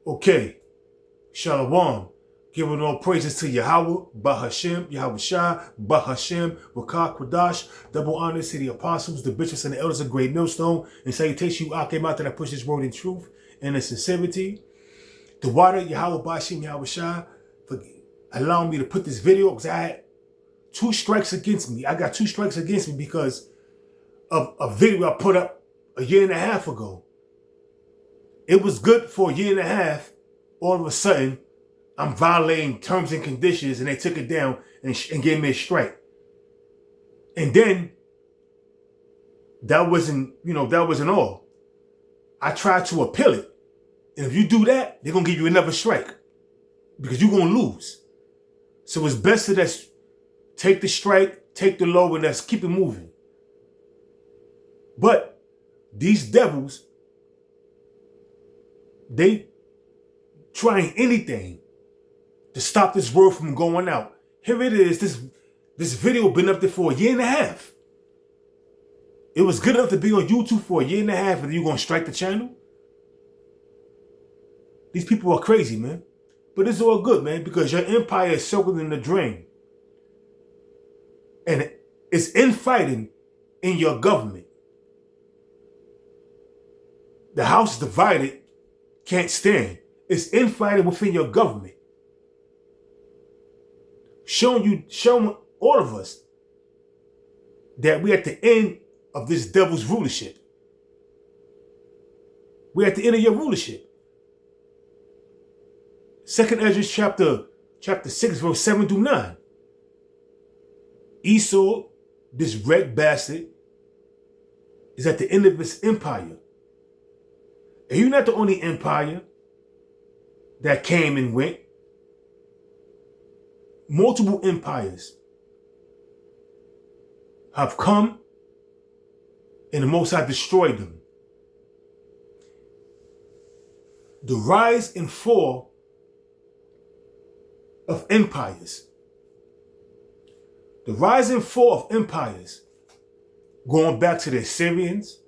Okay, Shalom. Giving all praises to Yahweh, Bahashem, Yahweh Shai, Bahashem, Rakah Kwadash. Double honors to the apostles, the bishops, and the elders of Great Millstone. And salutation you, Akemat, that I push this word in truth and in sincerity. The water, Yahweh Bahashem, Yahweh Shai, for allowing me to put this video, because I had 2 strikes against me. I got 2 strikes against me because of a video I put up a year and a half ago. It was good for a year and a half. All of a sudden, I'm violating terms and conditions, and they took it down and gave me a strike. And then that wasn't all. I tried to appeal it. And if you do that, they're gonna give you another strike. Because you're gonna lose. So it's best to just take the strike, take the low, and let's keep it moving. But these devils, they trying anything to stop this word from going out. Here it is. This video been up there for a year and a half. It was good enough to be on YouTube for a year and a half, and you're going to strike the channel? These people are crazy, man. But it's all good, man, because your empire is circled in the drain. And it's infighting in your government. The house divided can't stand. It's infighting within your government. Showing all of us that we're at the end of this devil's rulership. We're at the end of your rulership. 2nd Ezra chapter 6, verse 7 through 9. Esau, this red bastard, is at the end of his empire. And you're not the only empire that came and went. Multiple empires have come, and the Most High destroyed them. The rise and fall of empires. The rise and fall of empires, going back to the Assyrians,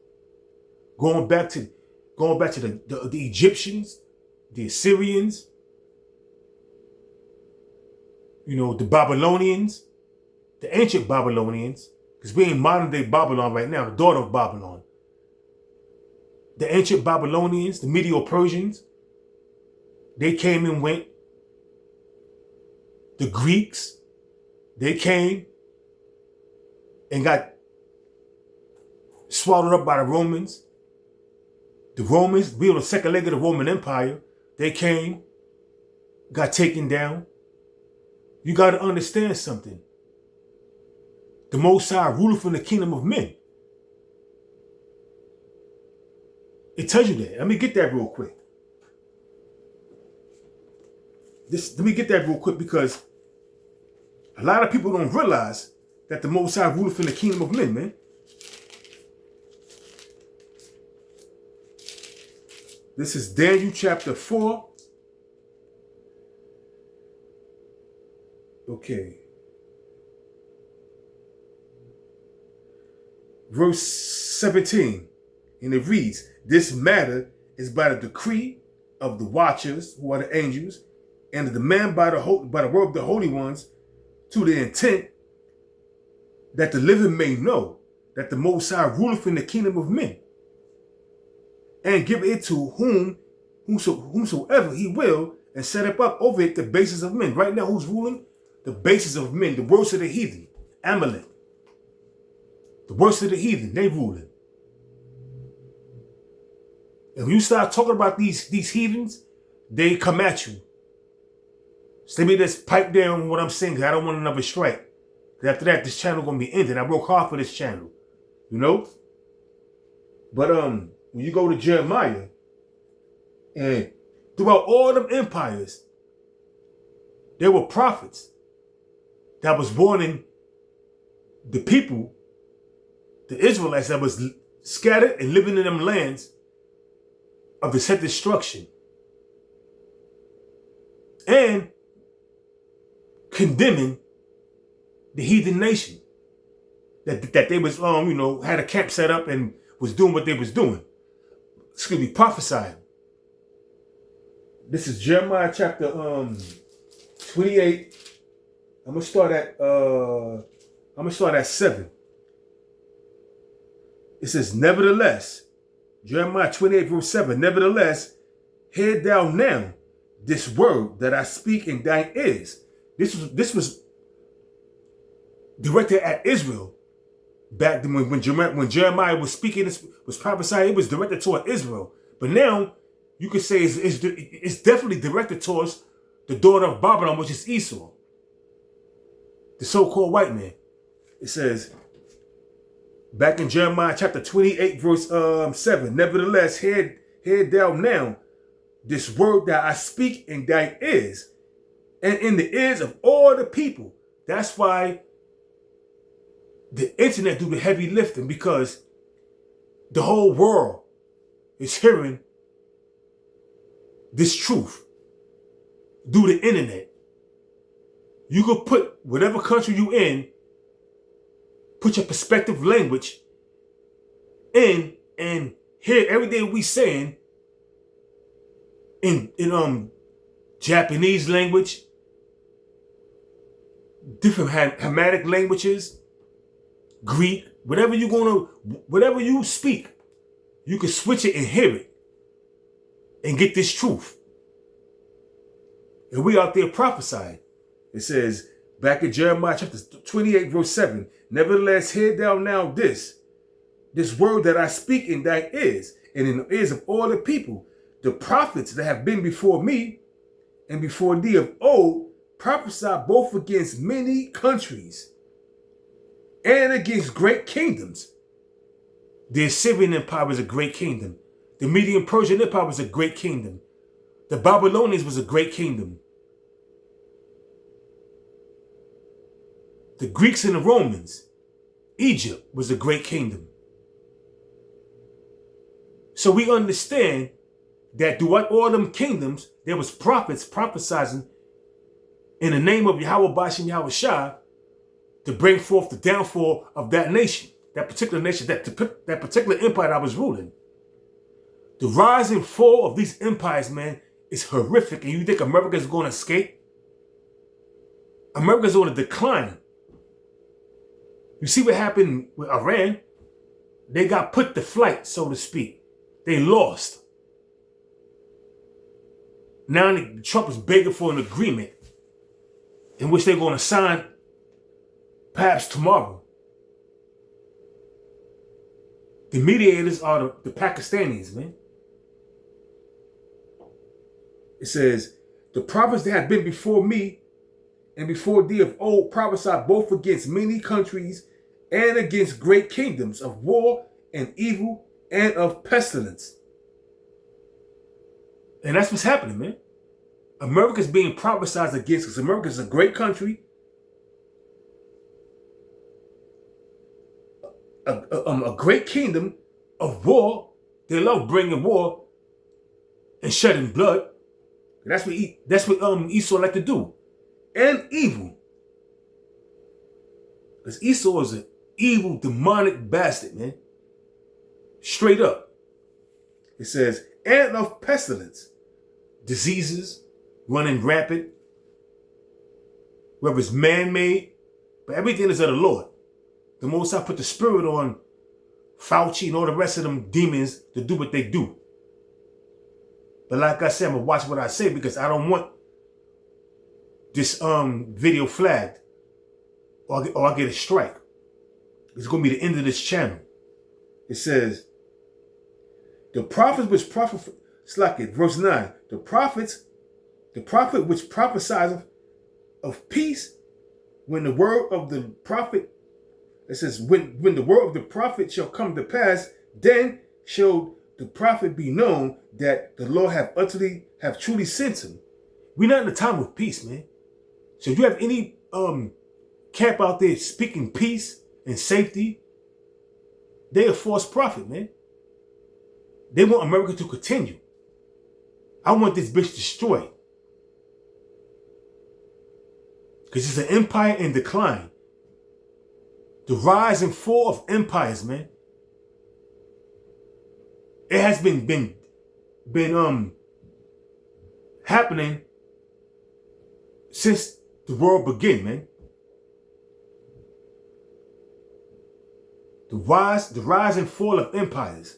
going back to the Egyptians, the Assyrians, the Babylonians, the ancient Babylonians, because we're in modern day Babylon right now, the daughter of Babylon. The ancient Babylonians, the Medo-Persians, they came and went. The Greeks, they came and got swallowed up by the Romans. The Romans, we were the second leg of the Roman Empire. They came, got taken down. You got to understand something. The Most High ruler from the kingdom of men. It tells you that. Let me get that real quick. Let me get that real quick, because a lot of people don't realize that the Most High ruler from the kingdom of men, man. This is Daniel chapter 4. Okay. Verse 17. And it reads, "This matter is by the decree of the watchers, who are the angels, and the demand by the word of the holy ones, to the intent that the living may know that the Most High ruleth in the kingdom of men, and give it to whomsoever he will, and set up over it the basis of men." Right now, who's ruling? The basis of men, the worst of the heathen, Amalek. The worst of the heathen, they ruling. And when you start talking about these heathens, they come at you. So let me just pipe down what I'm saying, because I don't want another strike. Because after that, this channel going to be ended. I work hard for this channel. But when you go to Jeremiah, and throughout all them empires, there were prophets that was warning the people, the Israelites that was scattered and living in them lands, of the set destruction. And condemning the heathen nation. That they was, had a camp set up and was doing what they was doing. Prophesying. This is Jeremiah chapter 28. I'm gonna start at 7. It says, nevertheless, Jeremiah 28 verse 7, nevertheless, hear thou now this word that I speak in thine ears. This was directed at Israel back then when Jeremiah was speaking, was prophesying, it was directed toward Israel. But now you could say it's definitely directed towards the daughter of Babylon, which is Esau, the so-called white man. It says, back in Jeremiah chapter 28, verse 7, nevertheless, hear thou now this word that I speak in thine ears, and in the ears of all the people. That's why the internet do the heavy lifting, because the whole world is hearing this truth through the internet. You could put whatever country you in, put your perspective language in, and hear everything we saying in Japanese language, different Hamitic languages, Greek, whatever you speak, you can switch it and hear it and get this truth. And we out there prophesying. It says, back in Jeremiah chapter 28, verse 7, nevertheless, hear thou now this word that I speak in thy ears, and in the ears of all the people. The prophets that have been before me and before thee of old prophesy both against many countries and against great kingdoms. The Assyrian Empire was a great kingdom. The Median Persian Empire was a great kingdom. The Babylonians was a great kingdom. The Greeks and the Romans, Egypt was a great kingdom. So we understand that throughout all them kingdoms, there was prophets prophesying in the name of Yahweh Bashim Yahweh Shah to bring forth the downfall of that nation, that particular nation, that particular empire that was ruling. The rise and fall of these empires, man, is horrific. And you think America's going to escape? America's on a decline. You see what happened with Iran? They got put to flight, so to speak. They lost. Now Trump is begging for an agreement in which they're going to sign perhaps tomorrow. The mediators are the Pakistanis, man. It says, the prophets that have been before me and before thee of old prophesied both against many countries and against great kingdoms of war and evil and of pestilence. And that's what's happening, man. America's being prophesied against us. America's a great country. A great kingdom of war. They love bringing war and shedding blood. That's what Esau like to do. And evil. Because Esau is an evil, demonic bastard, man. Straight up. It says, and of pestilence. Diseases running rampant. Whether it's man-made, but everything is of the Lord. The Most High put the spirit on Fauci and all the rest of them demons to do what they do. But like I said, I'm going to watch what I say, because I don't want this video flagged or I get a strike. It's going to be the end of this channel. It says, the prophets which verse 9, the prophet which prophesies of peace, when the word of the prophet, it says, when the word of the prophet shall come to pass, then shall the prophet be known that the Lord have truly sent him. We're not in a time of peace, man. So if you have any camp out there speaking peace and safety, they a false prophet, man. They want America to continue. I want this bitch destroyed. Because it's an empire in decline. The rise and fall of empires, man. It has been happening since the world began, man. The rise and fall of empires.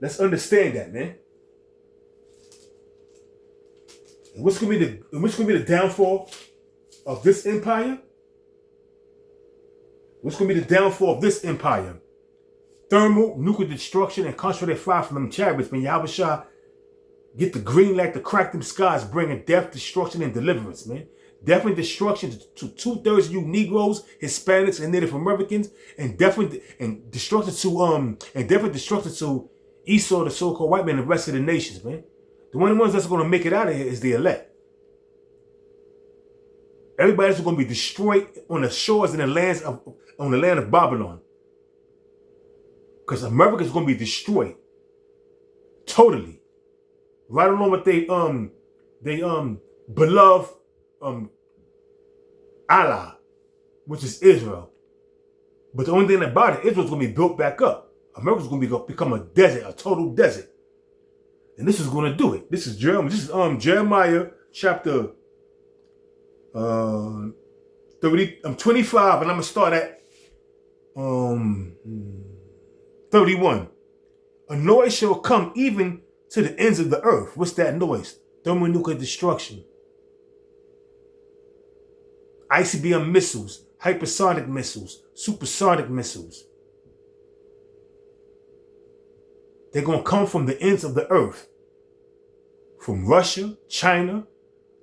Let's understand that, man. And what's gonna be the downfall of this empire? What's gonna be the downfall of this empire? Thermal, nuclear destruction, and concentrated fire from them chariots. When Yahweh Shah get the green light to crack them skies, bringing death, destruction, and deliverance, man. Death and destruction to 2/3 of you Negroes, Hispanics, and Native Americans, and destruction to Esau, the so-called white man, and the rest of the nations, man. The only ones that's going to make it out of here is the elect. Everybody else is going to be destroyed on the shores and on the land of Babylon, because America is going to be destroyed totally, right along with they beloved Allah, which is Israel. But the only thing about it, Israel's going to be built back up. America's going to become a desert, a total desert. And this is going to do it. This is Jeremiah chapter 25, and I'm going to start at 31. A noise shall come even to the ends of the earth. What's that noise? Thermonuclear destruction. ICBM missiles, hypersonic missiles, supersonic missiles. They're going to come from the ends of the earth. From Russia, China,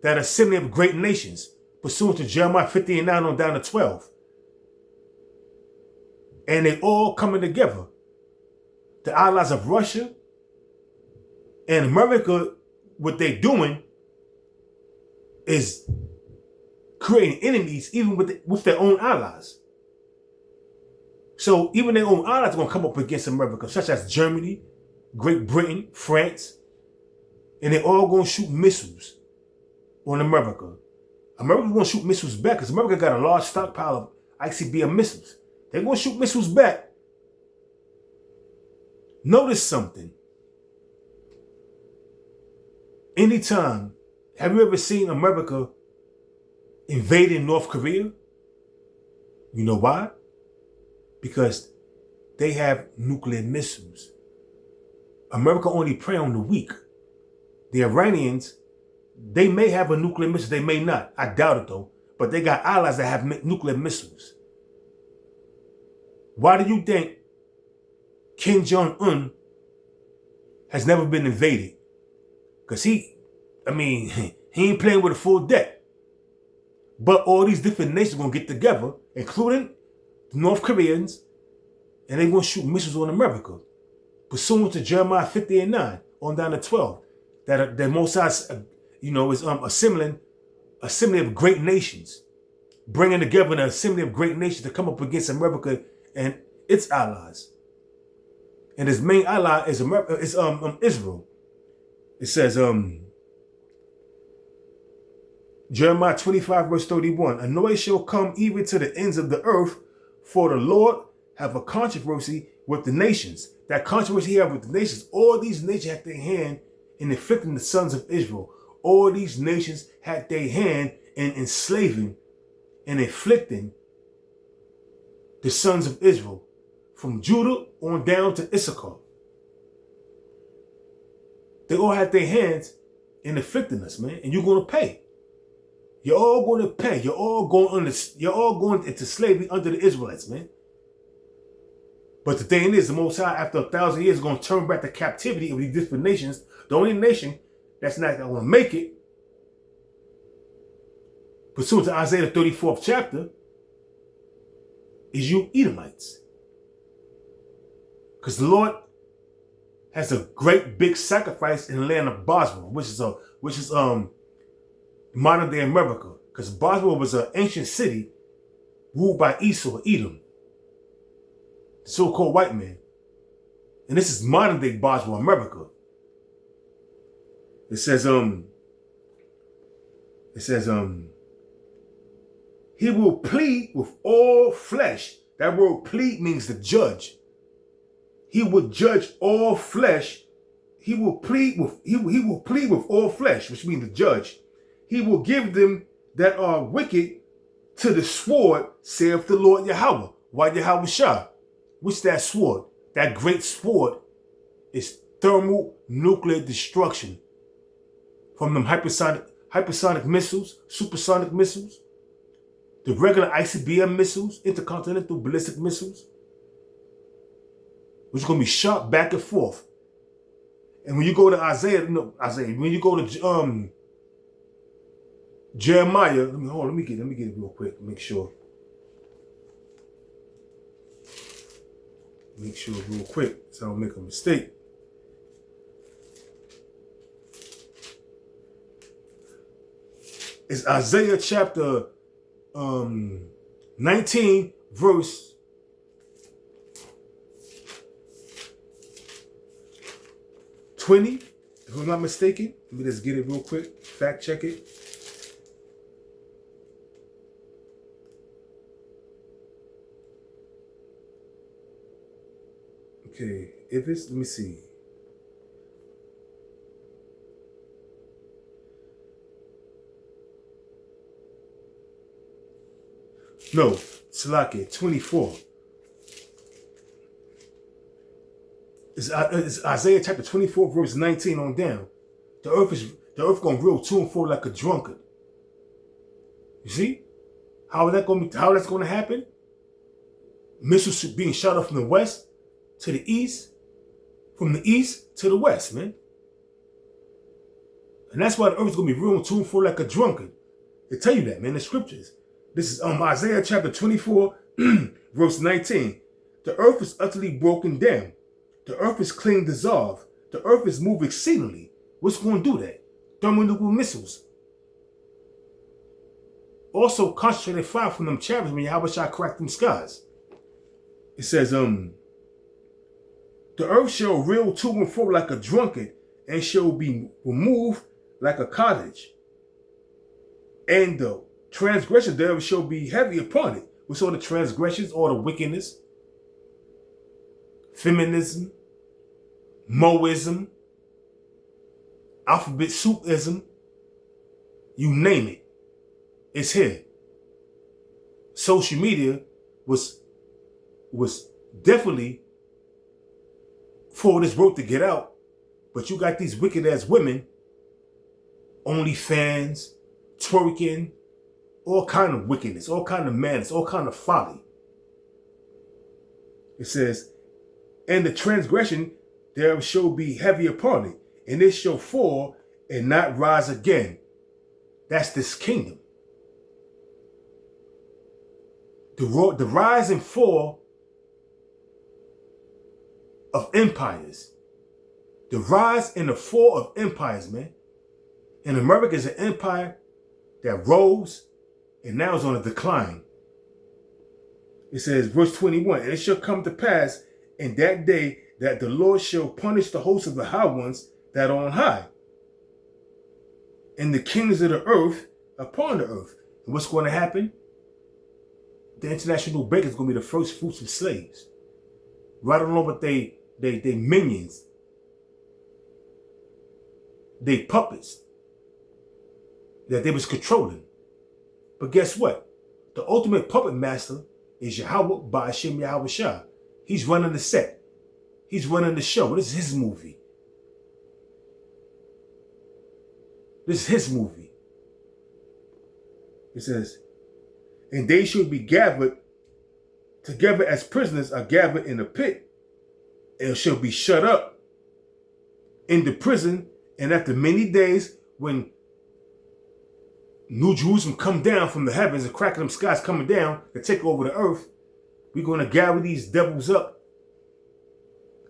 that assembly of great nations, pursuant to Jeremiah 50:9 on down to 12. And they all coming together. The allies of Russia and America, what they're doing is creating enemies even with their own allies. So even their own allies are going to come up against America, such as Germany, Great Britain, France, and they're all going to shoot missiles on America. America's going to shoot missiles back because America got a large stockpile of ICBM missiles. They're going to shoot missiles back. Notice something. Anytime, have you ever seen America invading North Korea? You know why? Because they have nuclear missiles. America only prey on the weak. The Iranians, they may have a nuclear missile, they may not. I doubt it though. But they got allies that have nuclear missiles. Why do you think Kim Jong-un has never been invaded? Because he ain't playing with a full deck. But all these different nations are going to get together, including the North Koreans, and they're going to shoot missiles on America. Pursuant to Jeremiah 50:9 on down to 12. That the Most High, is assembling of great nations, bringing together an assembly of great nations to come up against America and its allies. And his main ally is Israel. It says, Jeremiah 25 verse 31, a noise shall come even to the ends of the earth, for the Lord have a controversy with the nations. That controversy he have with the nations, all these nations had their hand in inflicting the sons of Israel. All these nations had their hand in enslaving and inflicting the sons of Israel, from Judah on down to Issachar. They all had their hands in inflicting us, man, and you're going to pay. You're all going to pay. You're all going into slavery under the Israelites, man. But the thing is, the Most High, after 1,000 years, is going to turn back the captivity of these different nations. The only nation that's not going to make it, pursuant to Isaiah 34th chapter, is you Edomites. Because the Lord has a great big sacrifice in the land of Bosra, which is modern day America. Because Bosra was an ancient city ruled by Esau, Edom, the so-called white man. And this is modern day Bosra, America. It says, he will plead with all flesh. That word plead means to judge. He will judge all flesh. he will plead with all flesh, which means the judge. He will give them that are wicked to the sword, saith the Lord Yahweh. Why Yahweh Shah? What's that sword? That great sword is thermonuclear destruction. From them hypersonic missiles, supersonic missiles, the regular ICBM missiles, intercontinental ballistic missiles, which is going to be shot back and forth. And when you go to when you go to Jeremiah, let me get it real quick, make sure real quick so I don't make a mistake. It's Isaiah chapter 19, verse 20, if I'm not mistaken. Let me just get it real quick, fact check it. Okay, if it's, let me see. No, Salaki, 24. It's Isaiah chapter 24, verse 19 on down. The earth gonna roll to and fro like a drunkard. You see? How that's gonna happen? Missiles being shot off from the west to the east, from the east to the west, man. And that's why the earth's gonna be rolling to and fro like a drunkard. They tell you that, man, in the scriptures. This is Isaiah chapter 24, verse 19. The earth is utterly broken down. The earth is clean dissolved. The earth is moved exceedingly. What's going to do that? Thermonuclear missiles. Also concentrated fire from them chariots when Yahweh shall crack them skies. It says, the earth shall reel to and fro like a drunkard, and shall be removed like a cottage. And the transgression thereof shall be heavy upon it. We saw the transgressions, all the wickedness, feminism, Moism, alphabet soupism, you name it, it's here. Social media was definitely for this work to get out, but you got these wicked ass women, OnlyFans, twerking, all kind of wickedness, all kind of madness, all kind of folly. It says, and the transgression there shall be heavy upon it, and it shall fall and not rise again. That's this kingdom. The rise and fall of empires. The rise and the fall of empires, man. And America is an empire that rose and now is on a decline. It says, verse 21, and it shall come to pass in that day that the Lord shall punish the hosts of the high ones that are on high, and the kings of the earth upon the earth. And what's going to happen? The international bank is going to be the first fruits of slaves. Right along with they minions, they puppets that they was controlling. But guess what? The ultimate puppet master is Yahweh Ba'ashem Yahweh Shah. He's running the set. He's running the show. This is his movie. This is his movie. It says, and they shall be gathered together as prisoners are gathered in a pit, and shall be shut up in the prison. And after many days, when New Jerusalem come down from the heavens and cracking them skies coming down to take over the earth, we're going to gather these devils up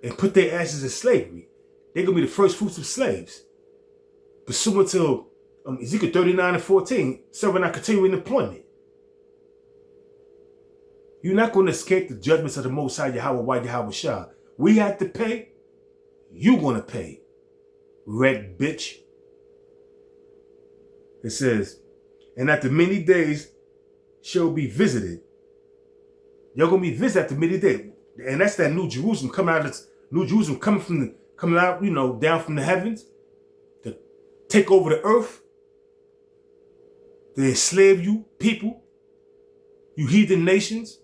and put their asses in slavery. They're going to be the first fruits of slaves. Pursuant to Ezekiel 39 and 14, serving our continuing employment. You're not going to escape the judgments of the Most High Yahweh Yahweh Shah. We have to pay. You're going to pay. Red bitch. It says, and after many days shall be visited. You're going to be visited after many days. And that's that New Jerusalem coming out of New Jerusalem coming coming out, down from the heavens to take over the earth, to enslave you people, you heathen nations,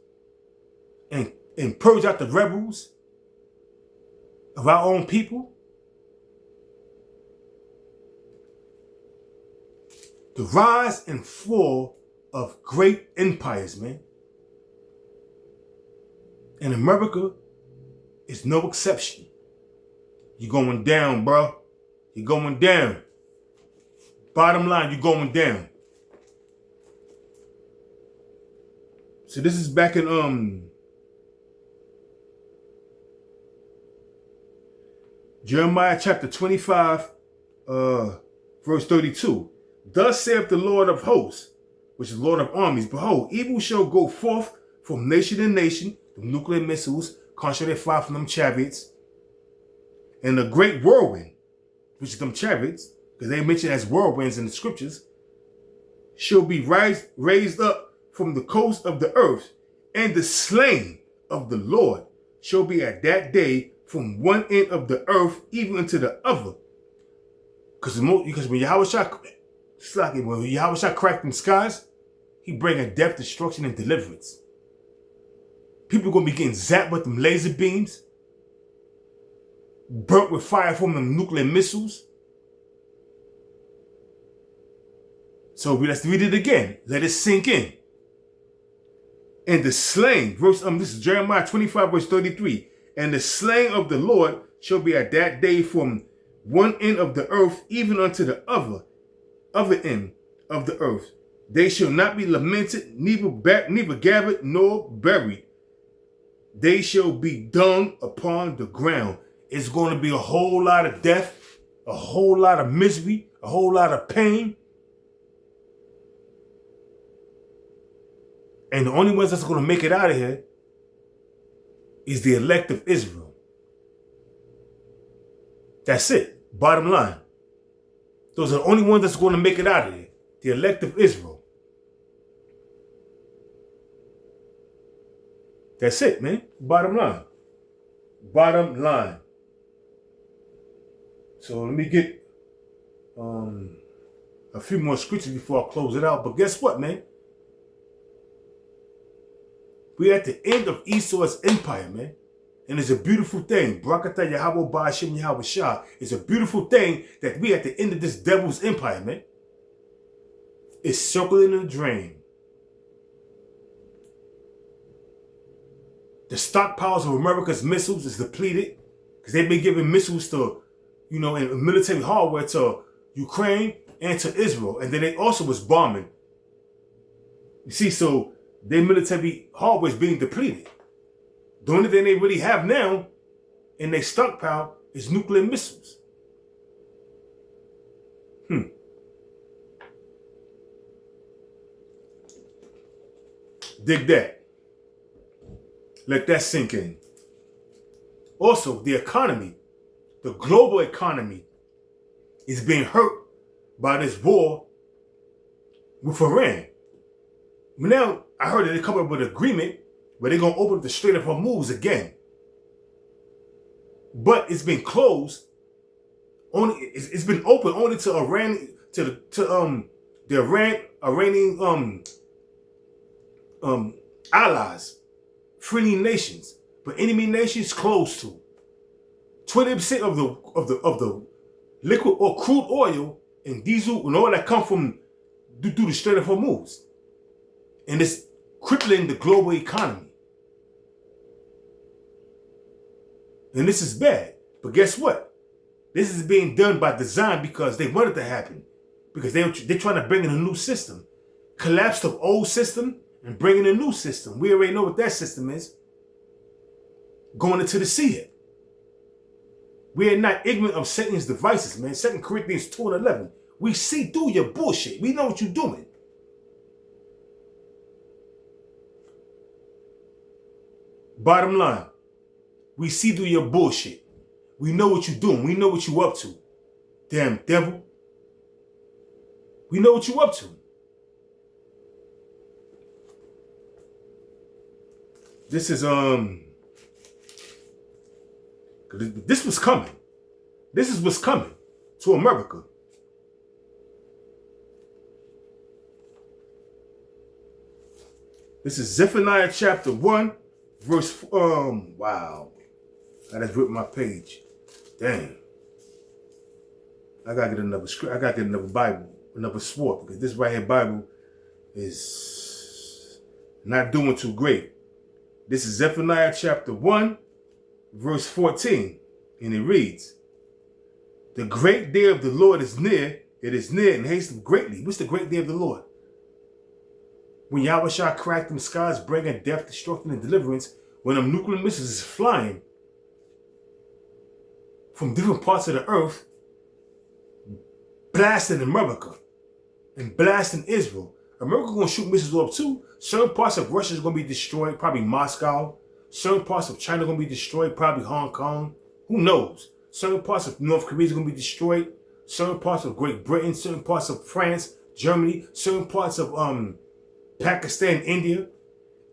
and purge out the rebels of our own people. The rise and fall of great empires, man. And America is no exception. You're going down, bro. You're going down. Bottom line, you're going down. So this is back in Jeremiah chapter 25, verse 32. Thus saith the Lord of hosts, which is Lord of armies, behold, evil shall go forth from nation to nation, the nuclear missiles, contrary fire from them chariots, and a great whirlwind, which is them chariots, because they mentioned as whirlwinds in the scriptures, shall be raised up from the coast of the earth, and the slain of the Lord shall be at that day from one end of the earth even unto the other. Because when Yahweh Shah cracked them skies, he bringing death, destruction, and deliverance. People going to be getting zapped with them laser beams, burnt with fire from them nuclear missiles. So let's read it again. Let it sink in. And the slain, this is Jeremiah 25, verse 33. And the slain of the Lord shall be at that day from one end of the earth even unto the other end of the earth. They shall not be lamented, neither gathered nor buried. They shall be dung upon the ground. It's going to be a whole lot of death, a whole lot of misery, a whole lot of pain. And the only ones that's going to make it out of here is the elect of Israel. That's it. Bottom line. Those are the only ones that's going to make it out of here. The elect of Israel. That's it, man. Bottom line. Bottom line. So let me get a few more scriptures before I close it out. But guess what, man? We're at the end of Esau's empire, man. And it's a beautiful thing. Barakatah Yahweh Ba'ashem Yahweh Shah. It's a beautiful thing that we at the end of this devil's empire, man. It's circling in the drain. The stockpiles of America's missiles is depleted because they've been giving missiles to, and military hardware to Ukraine and to Israel. And then they also was bombing. You see, so their military hardware is being depleted. The only thing they really have now in their stockpile is nuclear missiles. Dig that. Let that sink in. Also, the economy, the global economy, is being hurt by this war with Iran. Now, I heard that they come up with an agreement where they're going to open up the Strait of Hormuz again. But it's been closed. It's been open only to Iran, the Iranian allies, friendly nations, but enemy nations closed to. 20% of the liquid or crude oil and diesel and all that come from through the Strait of Hormuz, and it's crippling the global economy. And this is bad. But guess what? This is being done by design because they want it to happen. Because they're trying to bring in a new system. Collapse the old system and bring in a new system. We already know what that system is. Going into the sea. We are not ignorant of Satan's devices, man. 2 Corinthians 2:11. We see through your bullshit. We know what you're doing. Bottom line. We see through your bullshit. We know what you're doing. We know what you're up to. Damn devil. We know what you're up to. This is, this was coming. This is what's coming to America. This is Zephaniah chapter 1, verse, wow. I just ripped my page. Dang. I gotta get another script. I gotta get another Bible, another sword, because this right here Bible is not doing too great. This is Zephaniah chapter 1, verse 14, and it reads, "The great day of the Lord is near. It is near and hasteth greatly." What's the great day of the Lord? When Yahweh shall crack them skies, bringing death, destruction, and deliverance, when them nuclear missiles is flying from different parts of the earth, blasting America and blasting Israel. America gonna shoot missiles up too. Certain parts of Russia is gonna be destroyed, probably Moscow. Certain parts of China gonna be destroyed, probably Hong Kong. Who knows? Certain parts of North Korea is gonna be destroyed. Certain parts of Great Britain, certain parts of France, Germany, certain parts of Pakistan, India.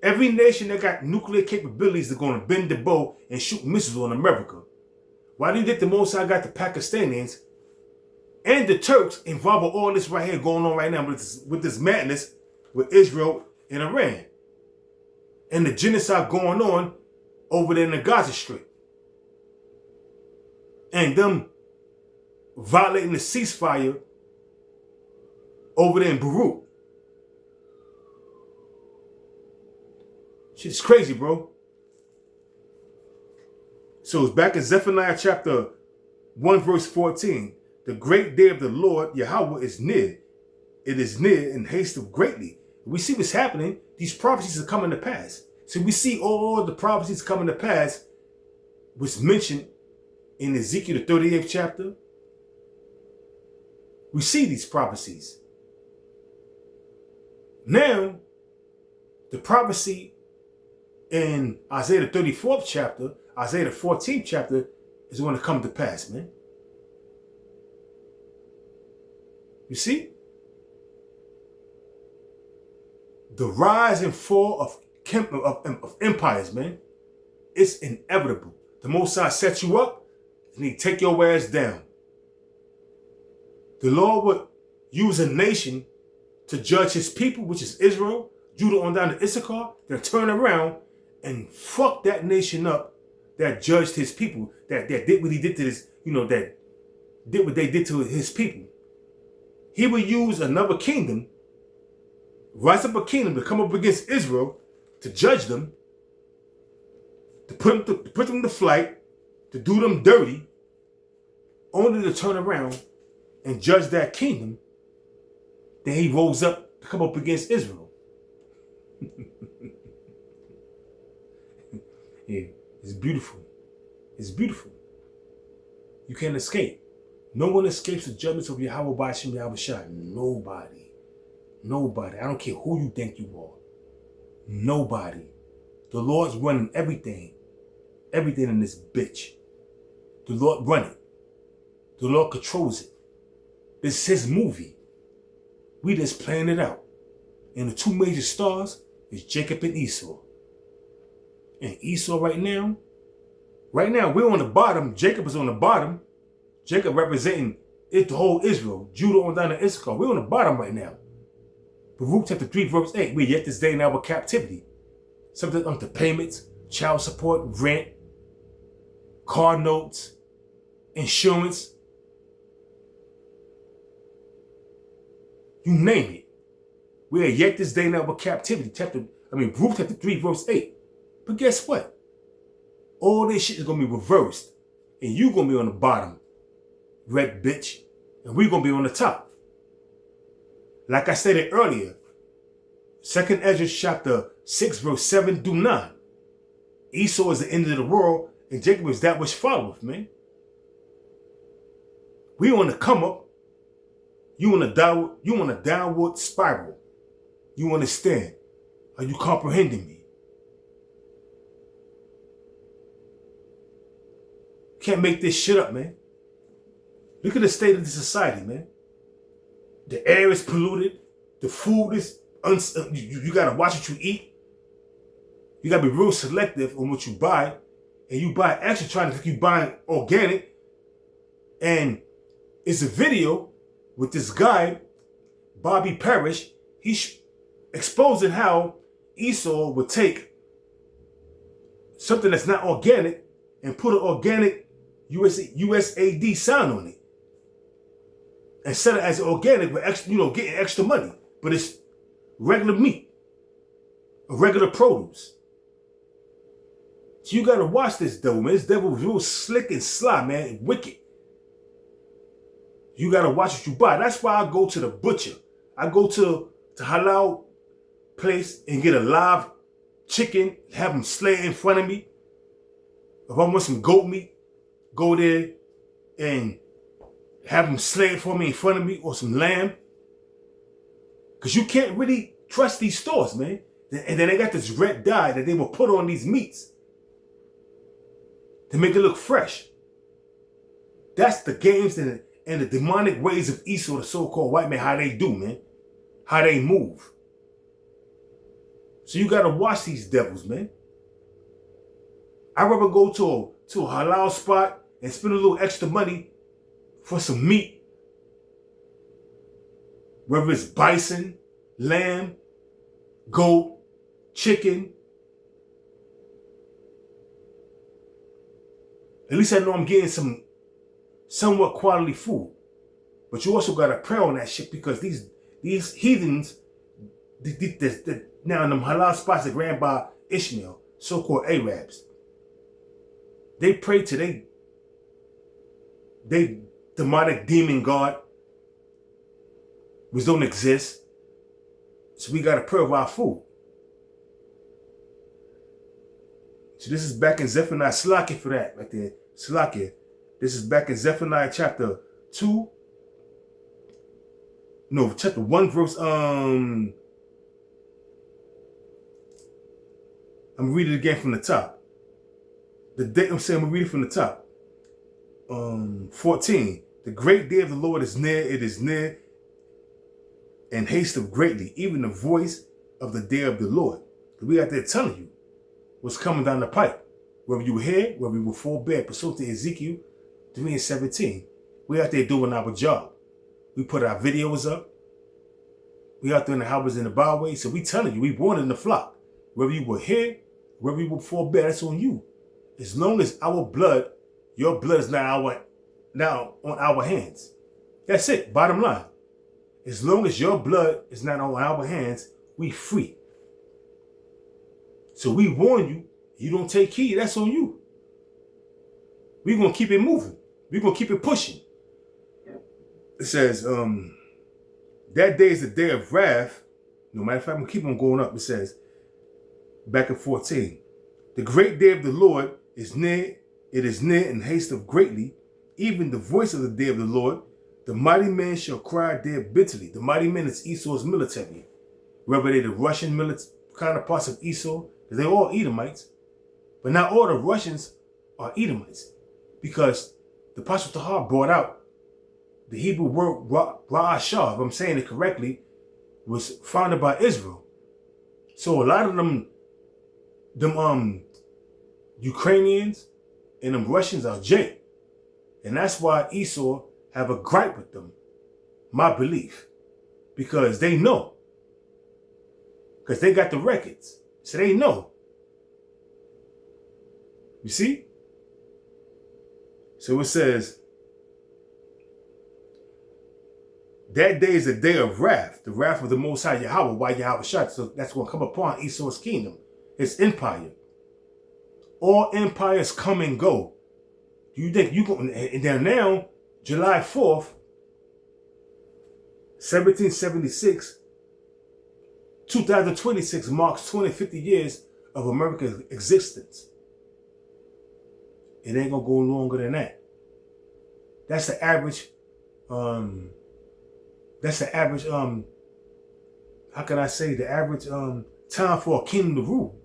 Every nation that got nuclear capabilities is gonna bend the bow and shoot missiles on America. Why do you think the Most High got the Pakistanis and the Turks involved with all this right here going on right now with this madness with Israel and Iran? And the genocide going on over there in the Gaza Strip. And them violating the ceasefire over there in Beirut. Shit's crazy, bro. So it's back in Zephaniah chapter 1, verse 14. "The great day of the Lord, Yahweh, is near. It is near and hasteth greatly." We see what's happening. These prophecies are coming to pass. So we see all the prophecies coming to pass, was mentioned in Ezekiel, the 38th chapter. We see these prophecies. Now, the prophecy in Isaiah, the 34th chapter, Isaiah, the 14th chapter, is going to come to pass, man. You see? The rise and fall of empires, man, it's inevitable. The Most High sets you up and He take your ass down. The Lord would use a nation to judge His people, which is Israel, Judah on down to Issachar, then turn around and fuck that nation up that judged His people, that did what He did to this, that did what they did to His people. He would use another kingdom, rise up a kingdom to come up against Israel, to judge them, to put them to flight, to do them dirty, only to turn around and judge that kingdom. Then He rose up to come up against Israel. Yeah, it's beautiful. It's beautiful. You can't escape. No one escapes the judgments of Yahweh Ba'ashem Yahweh Shai. Nobody. Nobody. I don't care who you think you are. Nobody. The Lord's running everything. Everything in this bitch. The Lord run it. The Lord controls it. This is His movie. We just playing it out. And the two major stars is Jacob and Esau. And Esau right now, we're on the bottom. Jacob is on the bottom. Jacob representing the whole Israel. Judah on down to Issachar. We're on the bottom right now. Baruch chapter 3, verse 8. We're yet this day in our captivity. Subject unto payments, child support, rent, car notes, insurance. You name it. We are yet this day in our captivity. Baruch chapter 3, verse 8. But guess what? All this shit is going to be reversed. And you're going to be on the bottom, red bitch. And we're going to be on the top. Like I stated earlier, 2nd Ezra chapter 6, verse 7 through 9. Esau is the end of the world, and Jacob is that which followeth, man. We on the come up. You on a downward spiral. You understand? Are you comprehending me? Can't make this shit up, man. Look at the state of the society, man. The air is polluted. The food is you gotta watch what you eat. You gotta be real selective on what you buy, and you buy extra trying to think you buying organic. And it's a video with this guy, Bobby Parrish. He's exposing how Esau would take something that's not organic and put an organic USAID sign on it and sell it as organic with extra, getting extra money. But it's regular meat, regular produce. So you gotta watch this devil, man. This devil is real slick and sly, man, and wicked. You gotta watch what you buy. That's why I go to the butcher. I go to halal place and get a live chicken, have them slay it in front of me. If I want some goat meat, go there and have them slay it for me in front of me, or some lamb. Because you can't really trust these stores, man. And then they got this red dye that they will put on these meats to make it look fresh. That's the games and the demonic ways of Esau, the so-called white man, how they do, man. How they move. So you got to watch these devils, man. I'd rather go to a halal spot and spend a little extra money for some meat. Whether it's bison, lamb, goat, chicken. At least I know I'm getting some somewhat quality food. But you also got to pray on that shit, because these heathens, now in them halal spots that ran by Ishmael, so-called Arabs, they pray to they demonic demon god, which don't exist. So we got to pray over our food. So this is back in Zephaniah. Slakia for that right there. Slakia. This is back in Zephaniah chapter 2. No, chapter 1 verse, I'm reading it again from the top. I'm gonna read it from the top. 14. The great day of the Lord is near, it is near, and hasteth greatly, even the voice of the day of the Lord. We out there telling you what's coming down the pipe. Whether you hear, whether you will forbear, pursuant to Ezekiel 3:17. We out there doing our job. We put our videos up. We out there in the highways and the byways. So we telling you, we warning the flock. Whether you will hear, whether you will forbear, that's on you. As long as our blood, your blood is now on our hands. That's it, bottom line. As long as your blood is not on our hands, we free. So we warn you, you don't take heed, that's on you. We're going to keep it moving. We're going to keep it pushing. It says, that day is the day of wrath. No matter if I'm going to keep on going up, it says, back in 14. The great day of the Lord is near, it is near and hasteth greatly, even the voice of the day of the Lord. The mighty man shall cry there bitterly. The mighty men is Esau's military. Whether they the Russian counterparts of Esau, because they're all Edomites. But not all the Russians are Edomites. Because the Pasuk Tahar brought out the Hebrew word Ra'ashah, if I'm saying it correctly, was founded by Israel. So a lot of them Ukrainians and them Russians are J. And that's why Esau have a gripe with them, my belief. Because they know. Because they got the records. So they know. You see? So it says, that day is a day of wrath, the wrath of the Most High Yahweh, why Yahweh shot. So that's going to come upon Esau's kingdom, his empire. All empires come and go. Do you think you can? And then now, July 4th, 1776, 2026 marks 250 years of America's existence. It ain't gonna go longer than that. That's the average. How can I say the average time for a kingdom to rule?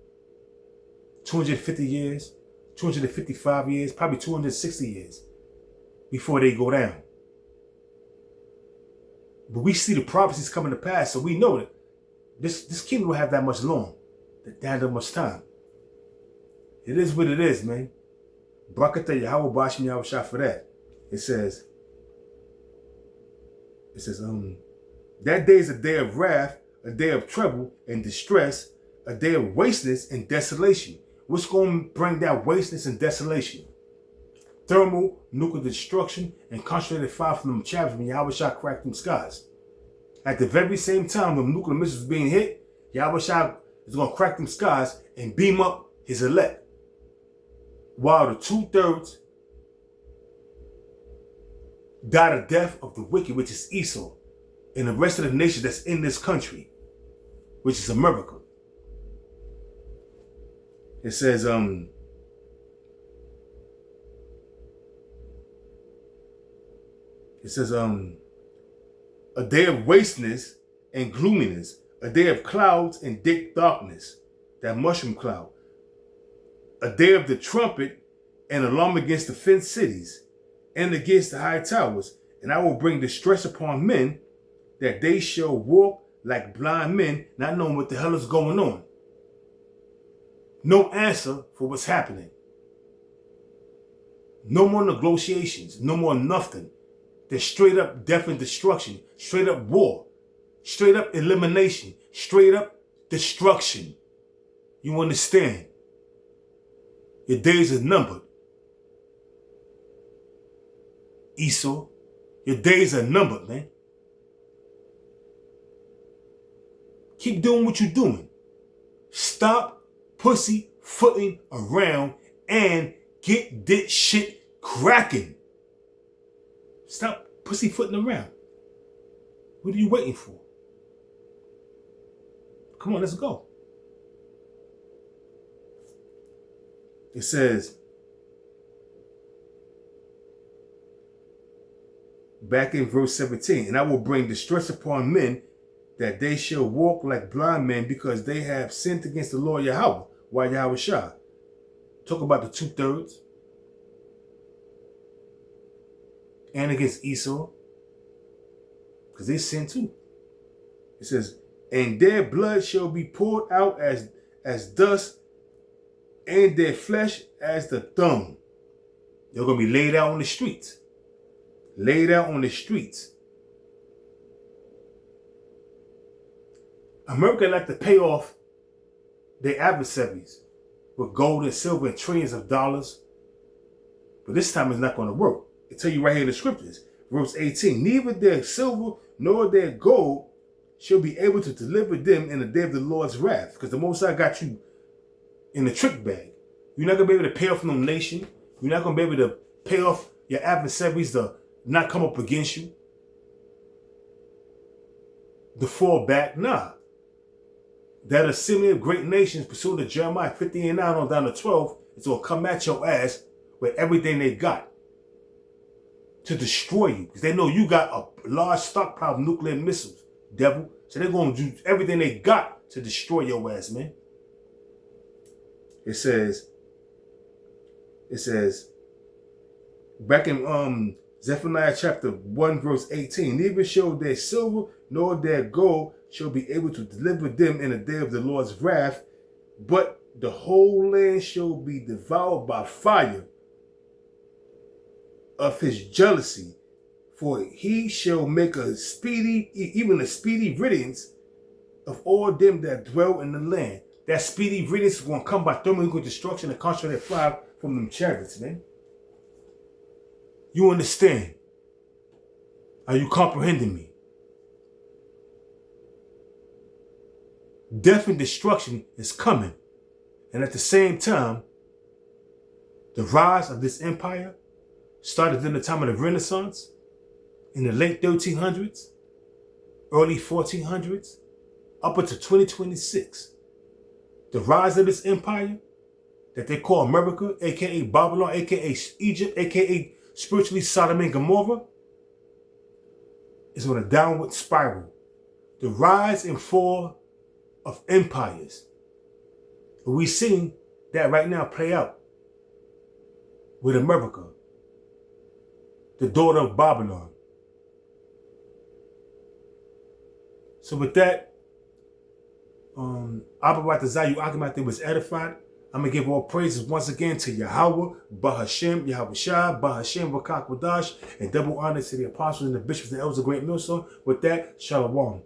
250 years, 255 years, probably 260 years before they go down. But we see the prophecies coming to pass, so we know that this kingdom will have that much long, that much time. It is what it is, man. Barakatah Yahweh Bashim Yahweh Shah for that. It says, that day is a day of wrath, a day of trouble and distress, a day of wasteness and desolation. What's going to bring that wasteness and desolation? Thermal, nuclear destruction, and concentrated fire from them chariots when Yahweh Shah cracked them skies. At the very same time when nuclear missiles being hit, Yahweh Shah is going to crack them skies and beam up his elect. While the 2/3 died a death of the wicked, which is Esau, and the rest of the nation that's in this country, which is America. It says, a day of wasteness and gloominess, a day of clouds and thick darkness, that mushroom cloud, a day of the trumpet and alarm against the fenced cities and against the high towers, and I will bring distress upon men, that they shall walk like blind men, not knowing what the hell is going on. No answer for what's happening. No more negotiations, no more nothing. There's straight up death and destruction, straight up war, straight up elimination, straight up destruction. You understand? Your days are numbered. Esau, your days are numbered, man. Keep doing what you're doing. Stop pussyfooting around and get this shit cracking. Stop pussyfooting around. What are you waiting for? Come on, let's go. It says, back in verse 17, and I will bring distress upon men, that they shall walk like blind men, because they have sinned against the Lord Yahweh, while Yahweh Shah. Talk about the 2/3. And against Esau, because they sin too. It says, and their blood shall be poured out as dust, and their flesh as the dung. They're going to be laid out on the streets. Laid out on the streets. America like to pay off their adversaries with gold and silver and trillions of dollars. But this time it's not going to work. It tell you right here in the scriptures. Verse 18, neither their silver nor their gold shall be able to deliver them in the day of the Lord's wrath. Because the Most High got you in the trick bag. You're not going to be able to pay off no nation. You're not going to be able to pay off your adversaries to not come up against you. To fall back. Nah. That assembly of great nations pursuant to Jeremiah 15:9 on down to 12 is going to come at your ass with everything they got to destroy you. Because they know you got a large stockpile of nuclear missiles, devil. So they're going to do everything they got to destroy your ass, man. It says, back in Zephaniah chapter 1 verse 18, neither shall their silver nor their gold shall be able to deliver them in the day of the Lord's wrath, but the whole land shall be devoured by fire of his jealousy, for he shall make a speedy riddance of all them that dwell in the land. That speedy riddance is going to come by thermal destruction and concentrated fire from them chariots, man. You understand? Are you comprehending me? Death and destruction is coming. And at the same time, the rise of this empire started in the time of the Renaissance, in the late 1300s, early 1400s, up until 2026. The rise of this empire that they call America, aka Babylon, aka Egypt, aka spiritually Sodom and Gomorrah, is on a downward spiral. The rise and fall of empires. We've seen that right now play out with America, the daughter of Babylon. So with that, Abba Zayu Akimat was edified. I'm going to give all praises once again to Yahweh, Bahashem, Yahweh Shah, Bahashem, Rakak Wadash, and double honor to the apostles and the bishops and elders of Great Millstone. With that, Shalom.